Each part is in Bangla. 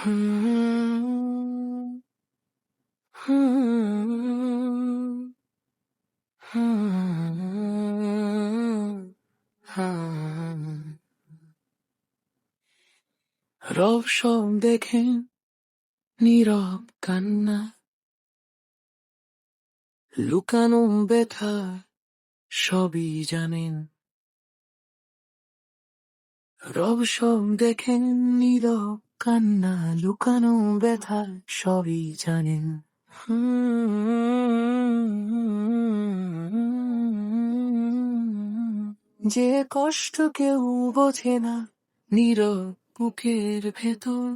হুম, হুম, হুম, হুম। রব সব দেখেন, নীরব কান্না, লুকানো ব্যথা সবই জানেন। রব সব দেখেন, নীরব কান্না, লুকানো ব্যথা সবই জানেন। যে কষ্ট কেউ বোঝে না, নীরব বুকের ভেতর,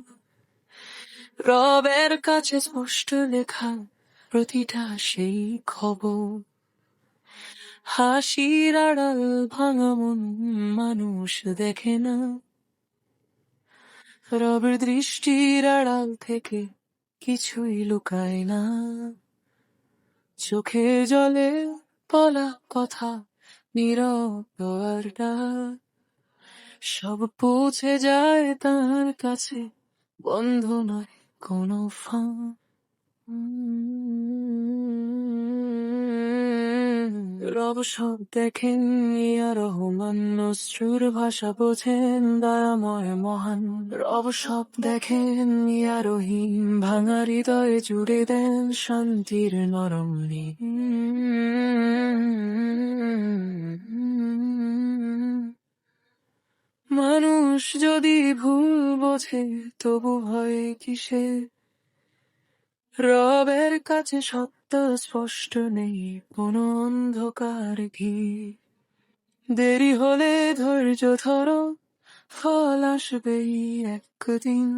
রবের কাছে স্পষ্ট লেখা প্রতিটা সেই খবর। হাসির আড়াল ভাঙা মন মানুষ দেখে না, রবের দৃষ্টির আড়াল থেকে কিছুই লুকায় না। চোখে জলে বলা কথা, নীরব আর ডাক, সব পৌঁছে যায় তার কাছে, বন্ধ নয় কোনো ফাঁক। রব সব দেখেন, ইয়া রহমান, অশ্রুর ভাষা বোঝেন, দয়াময় মহান। রব সব দেখেন, ইয়া রহিম, ভাঙা হৃদয়ে জুড়ে দেন শান্তির নরম নীড়। মানুষ যদি ভুল বোঝে তবু ভয় কিসে, রবের কাছে সত্য স্পষ্ট, নেই কোনো অন্ধকার ঘির। দেরি হলে ধৈর্য ধরো, ফল আসবেই একদিন।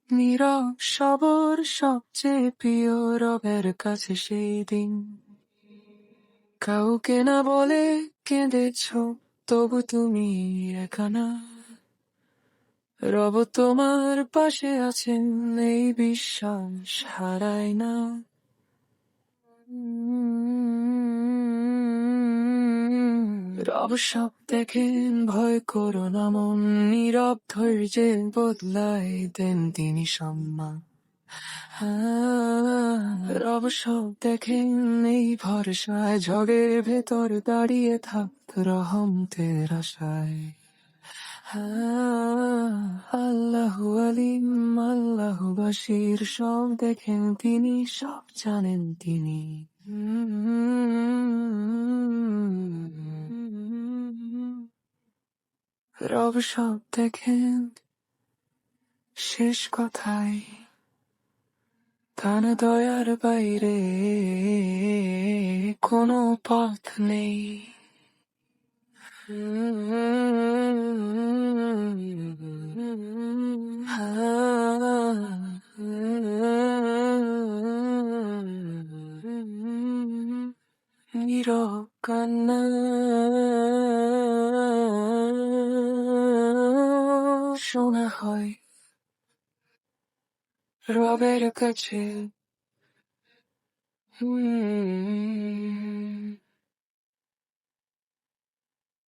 নীরব সবর সবচেয়ে প্রিয় রবের কাছে সেই দিন। কাউকে না বলে কেঁদেছ, তবু তুমি একা না, রব তোমার পাশে আছেন, এই বিশ্বাস হারায় না। রব সব দেখেন, ভয় করো না মন, নীরব ধৈর্যে বদলায় দেন তিনি সম্মান। রব সব দেখেন, এই ভরসায় ঝড়ের ভেতর দাঁড়িয়ে থাক রহমতের আশায়। আল্লাহু আলিম, আল্লাহু বাসির, সব দেখেন তিনি, সব জানেন তিনি। রব সব দেখেন, শেষ কথায় তার দয়ার বাইরে কোনো পথ নেই। নীরব কান্না শোনা হয় রবের কাছে।